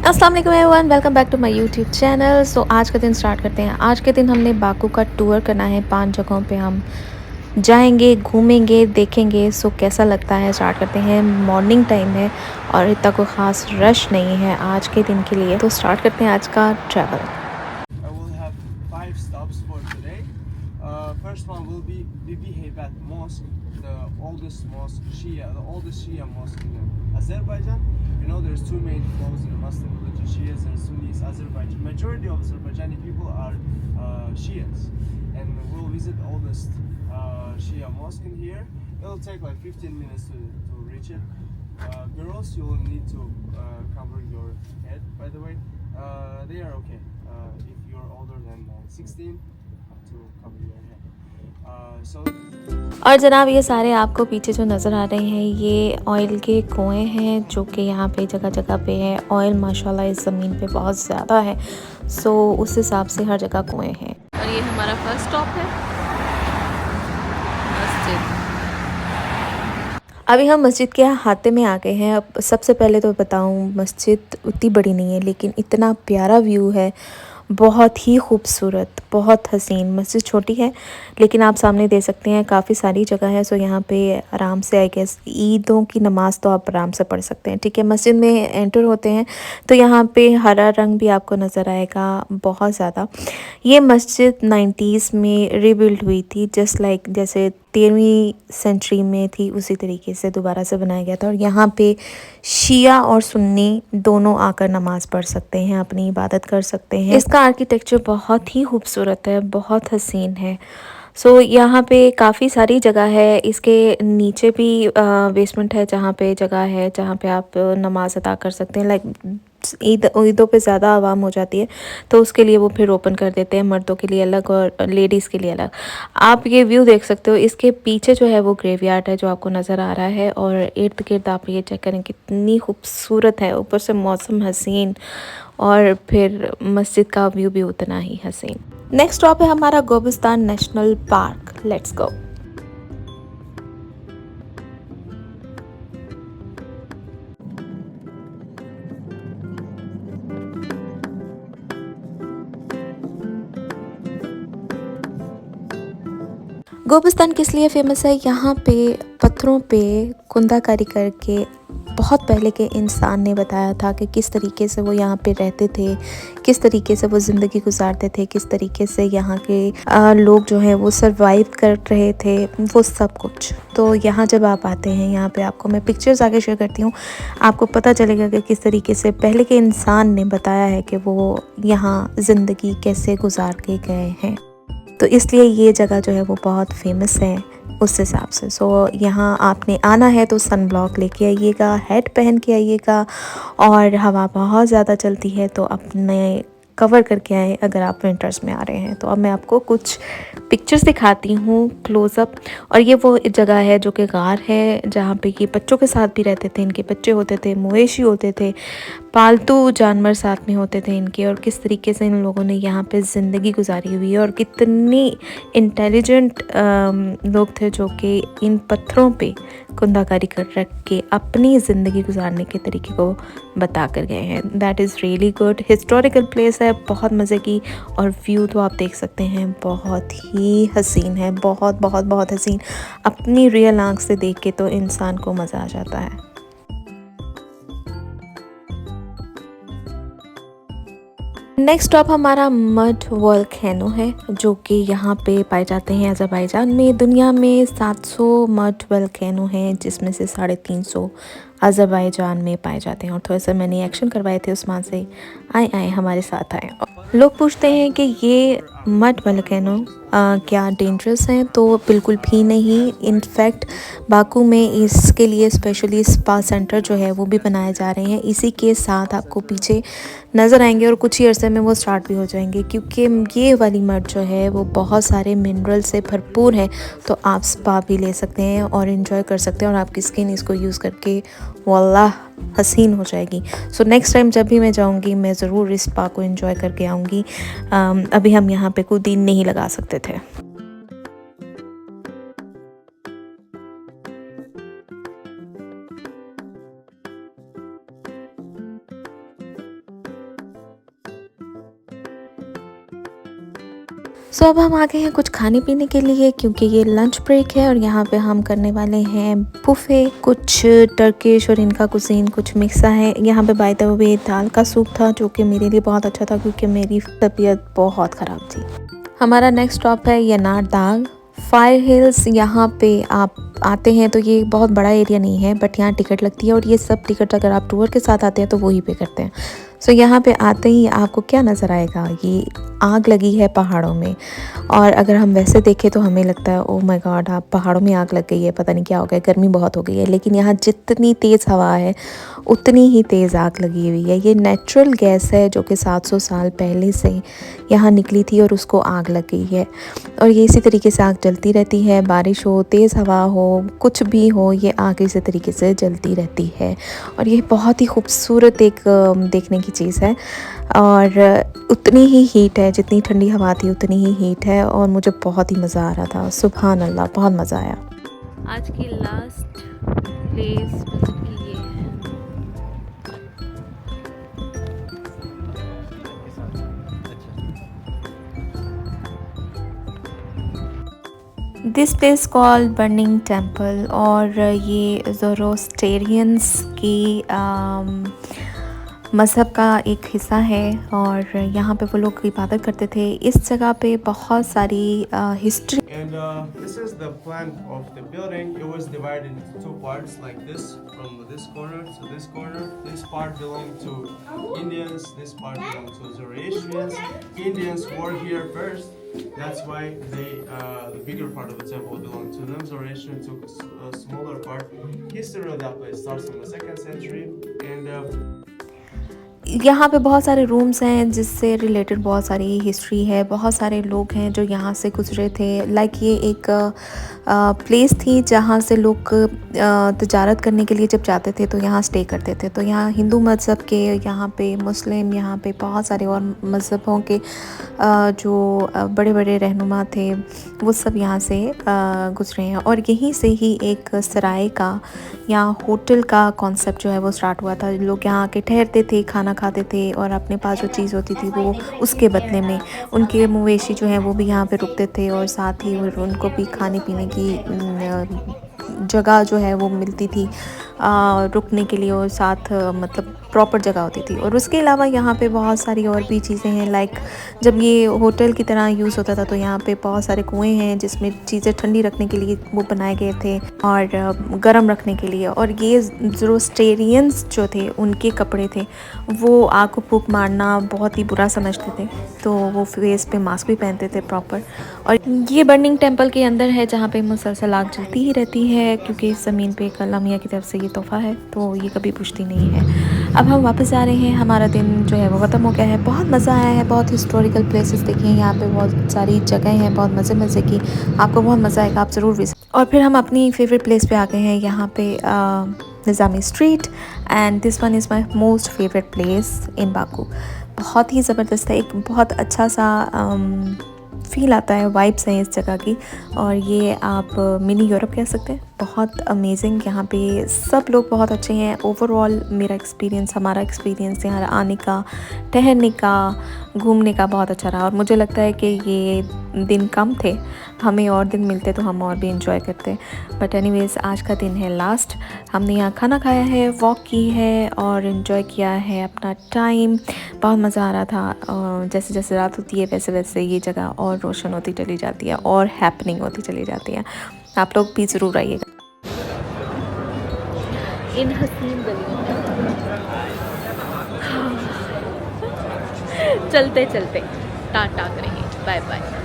अस्सलाम वालेकुम everyone, welcome back to my YouTube channel. So आज का दिन स्टार्ट करते हैं। आज के दिन हमने बाकू का टूर करना है। 5 जगहों पे हम जाएंगे, घूमेंगे, देखेंगे। सो कैसा लगता है स्टार्ट करते हैं। मॉर्निंग टाइम है और इतना कोई ख़ास रश नहीं है आज के दिन के लिए। तो स्टार्ट करते हैं आज का travel. I will have 5 stops for today. First one will be Bibi Heybet Mosque, the oldest Shia mosque in Azerbaijan. You know, there's two main flows in the Muslim religion: Shias and Sunnis. Azerbaijan, majority of Azerbaijani people are Shias, and we'll visit the oldest Shia mosque in here. It'll take like 15 minutes to reach it. Girls, you will need to cover your head. By the way, they are okay. If you're older than 16, you have to cover your head. So और जनाब, ये सारे आपको पीछे जो नज़र आ रहे हैं ये ऑयल के कुएं हैं जो कि यहाँ पे जगह जगह पे है। ऑयल माशाल्लाह इस ज़मीन पे बहुत ज़्यादा है। सो उस हिसाब से हर जगह कुएं हैं। और ये हमारा फर्स्ट स्टॉप है मस्जिद। अभी हम मस्जिद के हाथे में आ गए हैं। अब सबसे पहले तो बताऊं, मस्जिद उतनी बड़ी नहीं है लेकिन इतना प्यारा व्यू है, बहुत ही खूबसूरत, बहुत हसीन। मस्जिद छोटी है लेकिन आप सामने दे सकते हैं, काफ़ी सारी जगह है। सो यहाँ पे आराम से आई गेस ईदों की नमाज़ तो आप आराम से पढ़ सकते हैं। ठीक है, मस्जिद में एंटर होते हैं तो यहाँ पे हरा रंग भी आपको नज़र आएगा बहुत ज़्यादा। ये मस्जिद 90s में रीबिल्ड हुई थी, जस्ट लाइक जैसे 13वीं सेंचुरी में थी उसी तरीके से दोबारा से बनाया गया था। और यहाँ पे शिया और सुन्नी दोनों आकर नमाज़ पढ़ सकते हैं, अपनी इबादत कर सकते हैं। इसका आर्किटेक्चर बहुत ही खूबसूरत है, बहुत हसीन है। सो यहाँ पे काफ़ी सारी जगह है। इसके नीचे भी बेसमेंट है जहाँ पे जगह है जहाँ पे आप नमाज अदा कर सकते हैं। लाइक ईदों पे ज़्यादा आवाम हो जाती है तो उसके लिए वो फिर ओपन कर देते हैं, मर्दों के लिए अलग और लेडीज़ के लिए अलग। आप ये व्यू देख सकते हो। इसके पीछे जो है वो ग्रेवयार्ड है जो आपको नज़र आ रहा है, और इर्द गिर्द आप ये चेक करें कितनी खूबसूरत है। ऊपर से मौसम हसीन और फिर मस्जिद का व्यू भी उतना ही हसीन। नेक्स्ट स्टॉप है हमारा Gobustan national park. Let's go. Gobustan किस लिए फ़ेमस है? यहाँ पे पत्थरों पे कुंदाकारी करके बहुत पहले के इंसान ने बताया था कि किस तरीके से वो यहाँ पे रहते थे, किस तरीके से वो ज़िंदगी गुजारते थे, किस तरीके से यहाँ के लोग जो हैं वो सरवाइव कर रहे थे, वो सब कुछ। तो यहाँ जब आप आते हैं, यहाँ पे आपको मैं पिक्चर्स आगे शेयर करती हूँ, आपको पता चलेगा कि किस तरीके से पहले के इंसान ने बताया है कि वो यहाँ ज़िंदगी कैसे गुजार के गए हैं। तो इसलिए ये जगह जो है वो बहुत फेमस है उस हिसाब से। सो यहाँ आपने आना है तो सन ब्लॉक लेके आइएगा, हेड पहन के आइएगा, और हवा बहुत ज़्यादा चलती है तो अपने कवर करके आए अगर आप विंटर्स में आ रहे हैं। तो अब मैं आपको कुछ पिक्चर्स दिखाती हूँ क्लोज़अप। और ये वो जगह है जो कि गार है जहाँ पे ये बच्चों के साथ भी रहते थे, इनके बच्चे होते थे, मवेशी होते थे, पालतू जानवर साथ में होते थे इनके। और किस तरीके से इन लोगों ने यहाँ पे ज़िंदगी गुजारी हुई है, और कितनी इंटेलिजेंट लोग थे जो कि इन पत्थरों पे कुंदाकारी कर रख के अपनी ज़िंदगी गुजारने के तरीके को बता कर गए हैं। That is really good. Historical place है, बहुत मज़े की। और व्यू तो आप देख सकते हैं, बहुत ही हसीन है, बहुत बहुत बहुत हसीन। अपनी रियल आँख से देख के तो इंसान को मज़ा आ जाता है। नेक्स्ट स्टॉप हमारा मड वोल्केनो है जो कि यहाँ पे पाए जाते हैं अज़रबैजान में। दुनिया में 700 मड वोल्केनो हैं जिसमें से 350 अज़रबैजान में पाए जाते हैं। और थोड़ा सा मैंने एक्शन करवाए थे उस्मान से, आए हमारे साथ आए। लोग पूछते हैं कि ये मड वोल्केनो क्या डेंजरस हैं? तो बिल्कुल भी नहीं। इनफैक्ट बाकू में इसके लिए स्पेशली स्पा सेंटर जो है वो भी बनाए जा रहे हैं। इसी के साथ आपको पीछे नज़र आएंगे और कुछ ही अर्से में वो स्टार्ट भी हो जाएंगे, क्योंकि ये वाली मड जो है वो बहुत सारे मिनरल से भरपूर है। तो आप स्पा भी ले सकते हैं और इन्जॉय कर सकते हैं, और आपकी स्किन इसको यूज़ करके वल्लाह हसीन हो जाएगी। सो नेक्स्ट टाइम जब भी मैं जाऊंगी मैं ज़रूर इस स्पा को एंजॉय करके आऊँगी। अभी हम यहाँ पे कोई दिन नहीं लगा सकते थे। सो अब हम आ गए हैं कुछ खाने पीने के लिए क्योंकि ये लंच ब्रेक है और यहाँ पे हम करने वाले हैं बुफे। कुछ टर्किश और इनका कुजीन कुछ मिक्सा है। यहाँ पे बाय द वे दाल का सूप था जो कि मेरे लिए बहुत अच्छा था क्योंकि मेरी तबीयत बहुत ख़राब थी। हमारा नेक्स्ट स्टॉप है यनार दाग फायर हिल्स। यहाँ पे आप आते हैं तो ये बहुत बड़ा एरिया नहीं है बट यहाँ टिकट लगती है और ये सब टिकट अगर आप टूर के साथ आते हैं तो वही पे करते हैं। सो यहाँ पे आते ही आपको क्या नज़र आएगा, ये आग लगी है पहाड़ों में। और अगर हम वैसे देखें तो हमें लगता है ओह माय गॉड आप पहाड़ों में आग लग गई है, पता नहीं क्या हो गया, गर्मी बहुत हो गई है। लेकिन यहाँ जितनी तेज़ हवा है उतनी ही तेज़ आग लगी हुई है। ये नेचुरल गैस है जो कि 700 साल पहले से यहाँ निकली थी और उसको आग लग गई है और ये इसी तरीके से आग जलती रहती है। बारिश हो, तेज़ हवा हो, कुछ भी हो, ये आग इसी तरीके से जलती रहती है और ये बहुत ही खूबसूरत एक देखने की चीज़ है। और उतनी ही हीट है, जितनी ठंडी हवा थी उतनी ही हीट है और मुझे बहुत ही मज़ा आ रहा था। सुभान अल्लाह, बहुत मज़ा आया। आज की लास्ट प्लेस विजिट की ये है। This place called burning temple और ये ज़ोरोस्टेरियंस की मज़हब का एक हिस्सा है और यहाँ पे वो लोग इबादत करते थे। इस जगह पे बहुत सारी history. And this is the plan of the building. It was divided into two parts like this, from this corner to this corner. This part belonged to Indians, this part belonged to Zoroastrians. Indians were here first. That's why the bigger part of the temple belonged to them. Zoroastrians took a smaller part. History of that place starts from the 2nd century. And यहाँ पे बहुत सारे rooms हैं जिससे related बहुत सारी history है। बहुत सारे लोग हैं जो यहाँ से गुजरे थे। लाइक ये एक प्लेस थी जहाँ से लोग तजारत करने के लिए जब जाते थे तो यहाँ स्टे करते थे। तो यहाँ हिंदू मज़हब के, यहाँ पे मुस्लिम, यहाँ पे बहुत सारे और मज़हबों के जो बड़े बड़े रहनुमा थे वो सब यहाँ से गुजरे हैं। और यहीं से ही एक सराय का या होटल का कॉन्सेप्ट जो है वो स्टार्ट हुआ था। लोग यहाँ आके ठहरते थे, खाना खाते थे और अपने पास जो चीज़ होती थी वो उसके बदले में उनके मवेशी जो हैं वो भी यहाँ पे रुकते थे और साथ ही उनको भी खाने पीने की जगह जो है वो मिलती थी रुकने के लिए और साथ मतलब प्रॉपर जगह होती थी। और उसके अलावा यहाँ पे बहुत सारी और भी चीज़ें हैं। लाइक जब ये होटल की तरह यूज़ होता था तो यहाँ पे बहुत सारे कुएं हैं जिसमें चीज़ें ठंडी रखने के लिए वो बनाए गए थे और गर्म रखने के लिए। और ये ज़ोरोस्टेरियंस जो थे उनके कपड़े थे वो आग को फूंक मारना बहुत ही बुरा समझते थे तो वो फेस पे मास्क भी पहनते थे प्रॉपर। और ये बर्निंग टेम्पल के अंदर है जहाँ पे मुसलसल आग जलती ही रहती है क्योंकि इस ज़मीन पे एक अल्लाह मियाँ की तरफ से ये तोहफ़ा है तो ये कभी बुझती नहीं है। अब हम वापस जा रहे हैं। हमारा दिन जो है वो ख़त्म हो गया है। बहुत मज़ा आया है, बहुत हिस्टोरिकल प्लेसेस देखे हैं यहाँ पे, बहुत सारी जगह हैं, बहुत मज़े की। आपको बहुत मज़ा आएगा, आप ज़रूर विजिट। और फिर हम अपनी फेवरेट प्लेस पे आ गए हैं यहाँ पे Nizami street and this one is my most favourite place in Baku. बहुत ही ज़बरदस्त है, एक बहुत अच्छा सा फील आता है, वाइब्स हैं इस जगह की। और ये आप मिनी यूरोप कह सकते हैं। बहुत अमेजिंग, यहाँ पे सब लोग बहुत अच्छे हैं। ओवरऑल मेरा एक्सपीरियंस, हमारा एक्सपीरियंस यहाँ आने का, ठहरने का, घूमने का बहुत अच्छा रहा। और मुझे लगता है कि ये दिन कम थे, हमें और दिन मिलते तो हम और भी इंजॉय करते। बट एनीवेज़ आज का दिन है लास्ट। हमने यहाँ खाना खाया है, वॉक की है और इन्जॉय किया है अपना टाइम। बहुत मज़ा आ रहा था। और जैसे जैसे रात होती है वैसे वैसे ये जगह और रोशन होती चली जाती है और हैपनिंग होती चली जाती है। आप लोग भी ज़रूर आइएगा इन हसीन गलियों में। चलते चलते टाटा करेंगे, बाय बाय।